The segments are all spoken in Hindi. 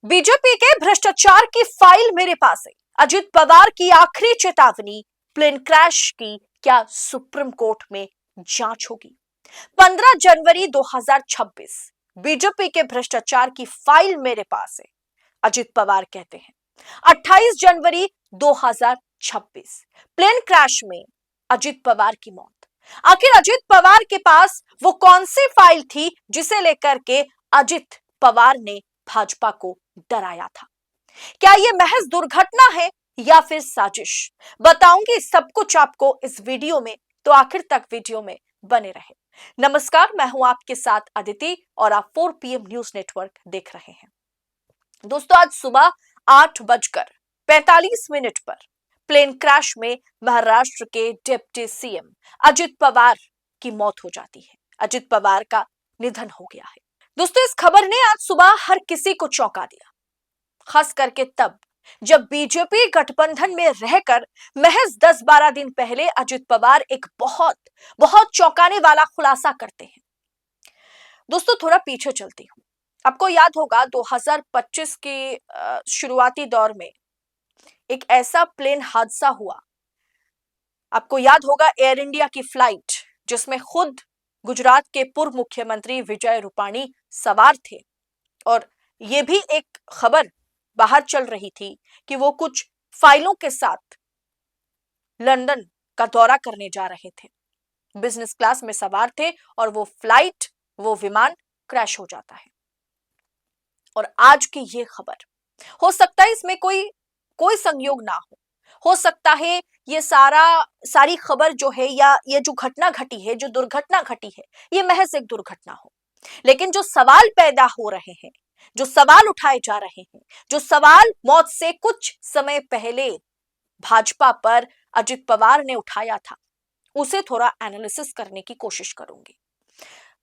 बीजेपी के भ्रष्टाचार की फाइल मेरे पास है। अजित पवार की आखिरी चेतावनी, प्लेन क्रैश की क्या सुप्रीम कोर्ट में जांच होगी? 15 जनवरी 2026, बीजेपी के भ्रष्टाचार की फाइल मेरे पास है, अजित पवार कहते हैं। 28 जनवरी 2026, प्लेन क्रैश में अजित पवार की मौत। आखिर अजित पवार के पास वो कौन सी फाइल थी जिसे लेकर के अजित पवार ने भाजपा को डराया था? क्या ये महज दुर्घटना है या फिर साजिश? बताऊंगी सब कुछ आपको इस वीडियो में, तो आखिर तक वीडियो में बने रहे। नमस्कार, मैं हूं आपके साथ अदिति और आप 4 PM न्यूज नेटवर्क देख रहे हैं। दोस्तों, आज सुबह 8:45 पर प्लेन क्रैश में महाराष्ट्र के डिप्टी सीएम अजित पवार की मौत हो जाती है। अजित पवार का निधन हो गया है। दोस्तों, इस खबर ने आज सुबह हर किसी को चौंका दिया, खास करके तब जब बीजेपी गठबंधन में रहकर महज 10-12 दिन पहले अजित पवार एक बहुत बहुत चौंकाने वाला खुलासा करते हैं। दोस्तों, थोड़ा पीछे चलती हूं। आपको याद होगा 2025 के शुरुआती दौर में एक ऐसा प्लेन हादसा हुआ। आपको याद होगा एयर इंडिया की फ्लाइट जिसमें खुद गुजरात के पूर्व मुख्यमंत्री विजय रूपाणी सवार थे, और यह भी एक खबर बाहर चल रही थी कि वो कुछ फाइलों के साथ लंदन का दौरा करने जा रहे थे। बिजनेस क्लास में सवार थे और वो विमान क्रैश हो जाता है। और आज की ये खबर, हो सकता है इसमें कोई संयोग ना हो सकता है ये सारी खबर जो है, या ये जो घटना घटी है, जो दुर्घटना घटी है, ये महज एक दुर्घटना हो। लेकिन जो सवाल पैदा हो रहे हैं, जो सवाल उठाए जा रहे हैं, जो सवाल मौत से कुछ समय पहले भाजपा पर अजित पवार ने उठाया था, उसे थोड़ा एनालिसिस करने की कोशिश करूंगी।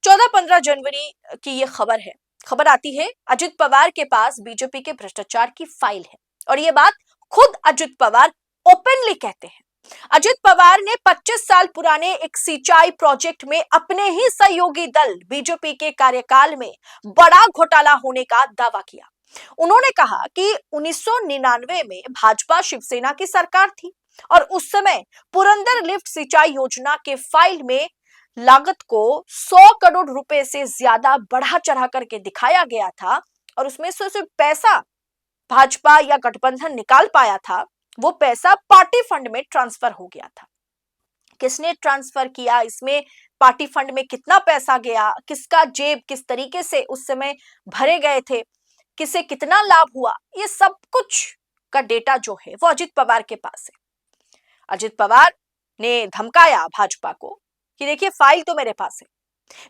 14-15 जनवरी की ये खबर है। खबर आती है अजित पवार के पास बीजेपी के भ्रष्टाचार की फाइल है, और ये बात खुद अजित पवार ओपनली कहते हैं। अजित पवार ने 25 साल पुराने एक सिंचाई प्रोजेक्ट में अपने ही सहयोगी दल बीजेपी के कार्यकाल में बड़ा घोटाला होने का दावा किया। उन्होंने कहा कि 1999 में भाजपा शिवसेना की सरकार थी और उस समय पुरंदर लिफ्ट सिंचाई योजना के फाइल में लागत को 100 करोड़ रुपए से ज्यादा बढ़ा चढ़ा करके दिखाया गया था, और उसमें से सिर्फ पैसा भाजपा या गठबंधन निकाल पाया था, वो पैसा पार्टी फंड में ट्रांसफर हो गया था। किसने ट्रांसफर किया, इसमें पार्टी फंड में कितना पैसा गया, किसका जेब किस तरीके से उस समय भरे गए थे, किसे कितना लाभ हुआ, ये सब कुछ का डेटा जो है वो अजित पवार के पास है। अजित पवार ने धमकाया भाजपा को कि देखिए, फाइल तो मेरे पास है।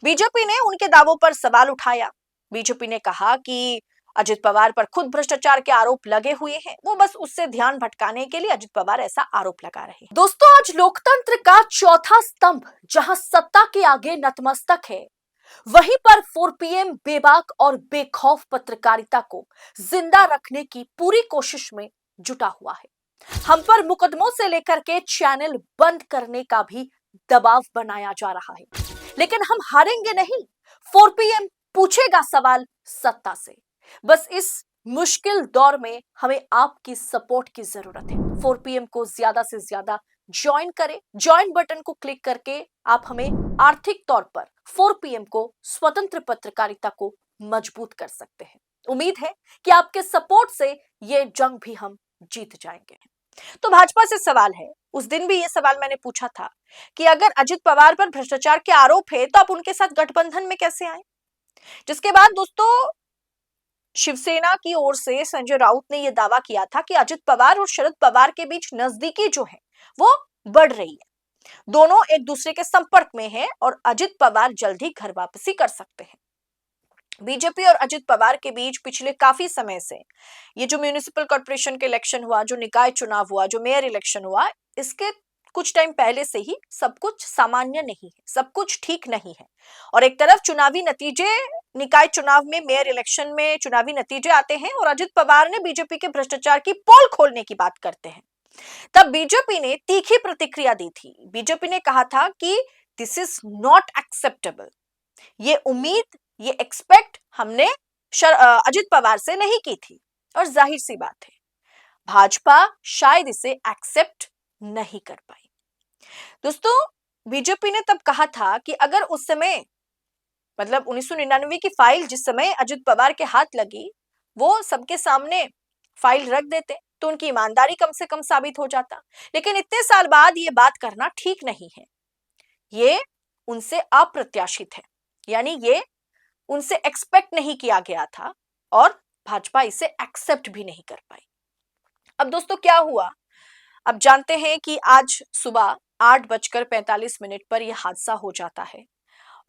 बीजेपी ने उनके दावों पर सवाल उठाया। बीजेपी ने कहा कि अजित पवार पर खुद भ्रष्टाचार के आरोप लगे हुए हैं, वो बस उससे ध्यान भटकाने के लिए अजित पवार ऐसा आरोप लगा रहे हैं। दोस्तों, आज लोकतंत्र का चौथा स्तंभ जहां सत्ता के आगे नतमस्तक है, वहीं पर 4 PM बेबाक और बेखौफ पत्रकारिता को जिंदा रखने की पूरी कोशिश में जुटा हुआ है। हम पर मुकदमों से लेकर के चैनल बंद करने का भी दबाव बनाया जा रहा है, लेकिन हम हारेंगे नहीं। 4 PM पूछेगा सवाल सत्ता से। बस इस मुश्किल दौर में हमें आपकी सपोर्ट की जरूरत है। 4 PM को ज्यादा से ज्यादा ज्वाइन करें। ज्वाइन बटन को क्लिक करके आप हमें आर्थिक तौर पर 4 PM को स्वतंत्र पत्रकारिता को मजबूत कर सकते हैं। उम्मीद है कि आपके सपोर्ट से ये जंग भी हम जीत जाएंगे। तो भाजपा से सवाल है, उस दिन भी ये सवाल मैंने पूछा था कि अगर अजित पवार पर भ्रष्टाचार के आरोप है तो आप उनके साथ गठबंधन में कैसे आए? जिसके बाद दोस्तों, शिवसेना की ओर से संजय राउत ने यह दावा किया था कि अजित पवार और शरद पवार के बीच नजदीकी जो है वो बढ़ रही है। दोनों एक दूसरे के संपर्क में हैं और अजित पवार जल्द ही घर वापसी कर सकते हैं। बीजेपी और अजित पवार के बीच पिछले काफी समय से ये जो म्युनिसिपल कॉर्पोरेशन के इलेक्शन हुआ, जो निकाय चुनाव हुआ, जो मेयर इलेक्शन हुआ, इसके कुछ टाइम पहले से ही सब कुछ सामान्य नहीं है, सब कुछ ठीक नहीं है। और एक तरफ चुनावी नतीजे, निकाय चुनाव में, मेयर इलेक्शन में चुनावी नतीजे आते हैं और अजित पवार ने बीजेपी के भ्रष्टाचार की पोल खोलने की बात करते हैं। तब बीजेपी ने तीखी प्रतिक्रिया दी थी। बीजेपी ने कहा था कि दिस इज नॉट एक्सेप्टेबल। ये उम्मीद, ये एक्सपेक्ट हमने अजित पवार से नहीं की थी। और जाहिर सी बात है, भाजपा शायद इसे एक्सेप्ट नहीं कर पाई। दोस्तों, बीजेपी ने तब कहा था कि अगर उस समय, मतलब 1999 की फाइल जिस समय अजित पवार के हाथ लगी, वो सबके सामने फाइल रख देते तो उनकी ईमानदारी कम से कम साबित हो जाता। लेकिन इतने साल बाद ये बात करना ठीक नहीं है। ये उनसे अप्रत्याशित है, यानी ये उनसे एक्सपेक्ट नहीं किया गया था और भाजपा इसे एक्सेप्ट भी नहीं कर पाई। अब दोस्तों क्या हुआ, अब जानते हैं कि आज सुबह 8:45 पर यह हादसा हो जाता है।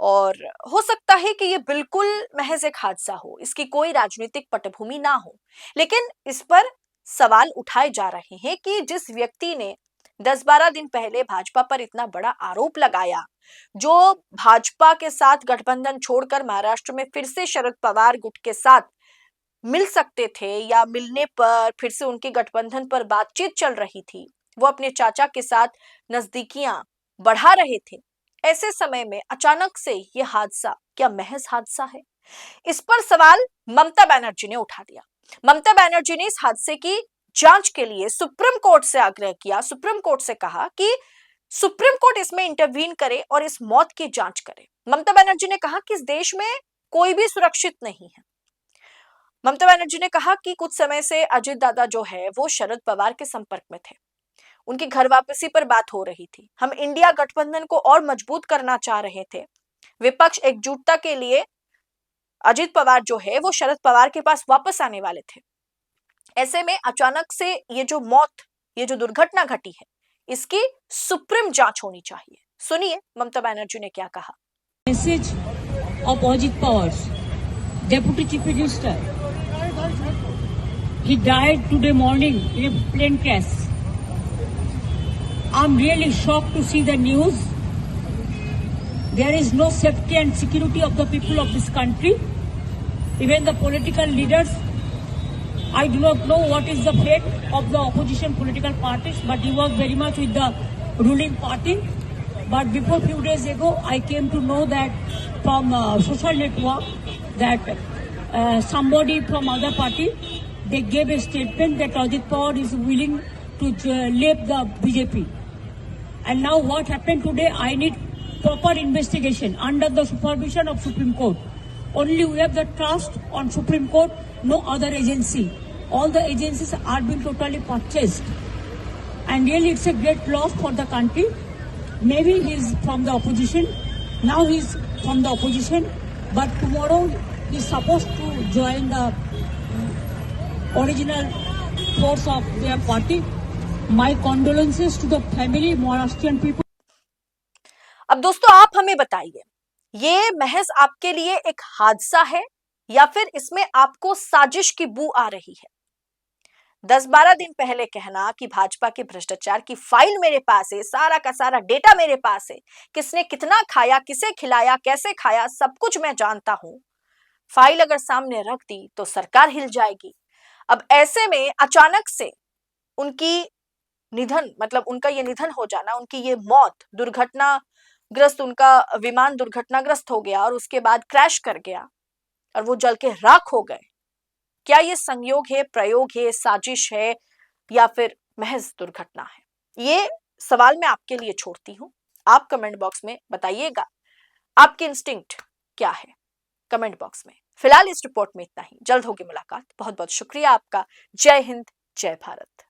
और हो सकता है कि ये बिल्कुल महज एक हादसा हो, इसकी कोई राजनीतिक पटभूमि ना हो, लेकिन इस पर सवाल उठाए जा रहे हैं कि जिस व्यक्ति ने 10-12 दिन पहले भाजपा पर इतना बड़ा आरोप लगाया, जो भाजपा के साथ गठबंधन छोड़कर महाराष्ट्र में फिर से शरद पवार गुट के साथ मिल सकते थे या मिलने पर फिर से उनके गठबंधन पर बातचीत चल रही थी, वो अपने चाचा के साथ नजदीकियां बढ़ा रहे थे, ऐसे समय में अचानक से यह हादसा क्या महज हादसा है? इस पर सवाल ममता बनर्जी ने उठा दिया। ममता बनर्जी ने इस हादसे की जांच के लिए सुप्रीम कोर्ट से आग्रह किया, सुप्रीम कोर्ट से कहा कि सुप्रीम कोर्ट इसमें इंटरवीन करे और इस मौत की जांच करे। ममता बनर्जी ने कहा कि इस देश में कोई भी सुरक्षित नहीं है। ममता बनर्जी ने कहा कि कुछ समय से अजित दादा जो है वो शरद पवार के संपर्क में थे, उनकी घर वापसी पर बात हो रही थी, हम इंडिया गठबंधन को और मजबूत करना चाह रहे थे, विपक्ष एकजुटता के लिए अजित पवार जो है वो शरद पवार के पास वापस आने वाले थे। ऐसे में अचानक से ये जो मौत, ये जो दुर्घटना घटी है, इसकी सुप्रीम जांच होनी चाहिए। सुनिए ममता बनर्जी ने क्या कहा। Message of Ajit Pawar, deputy chief minister, he died today morning in a plane crash. I'm really shocked to see the news. There is no safety and security of the people of this country. Even the political leaders, I do not know what is the fate of the opposition political parties, but he was very much with the ruling party. But before few days ago, I came to know that from social network that somebody from other party, they gave a statement that Ajit Pawar is willing to leave the BJP. And now what happened today, I need proper investigation under the supervision of Supreme Court. Only we have the trust on Supreme Court, no other agency. All the agencies are being totally purchased. And really it's a great loss for the country. Maybe he's from the opposition. Now he's from the opposition. But tomorrow he's supposed to join the original force of their party. My condolences to the family, Maharashtrian people. अब दोस्तों आप हमें बताइए, ये महज आपके लिए एक हादसा है या फिर इसमें आपको साजिश की बू आ रही है? 10-12 दिन पहले कहना कि भाजपा के भ्रष्टाचार की फाइल मेरे पास है, सारा का सारा डेटा मेरे पास है, किसने कितना खाया, किसे खिलाया, कैसे खाया, सब कुछ मैं जानता हूं। फाइल अगर सामने रख दी तो सरकार हिल जाएगी। अब ऐसे में अचानक से उनकी निधन, मतलब उनका ये निधन हो जाना, उनकी ये मौत, दुर्घटनाग्रस्त, उनका विमान दुर्घटनाग्रस्त हो गया और उसके बाद क्रैश कर गया और वो जल के राख हो गए। क्या ये संयोग है, प्रयोग है, साजिश है या फिर महज दुर्घटना है? ये सवाल मैं आपके लिए छोड़ती हूं। आप कमेंट बॉक्स में बताइएगा आपकी इंस्टिंक्ट क्या है, कमेंट बॉक्स में। फिलहाल इस रिपोर्ट में इतना ही, जल्द होगी मुलाकात। बहुत बहुत शुक्रिया आपका। जय हिंद, जय भारत।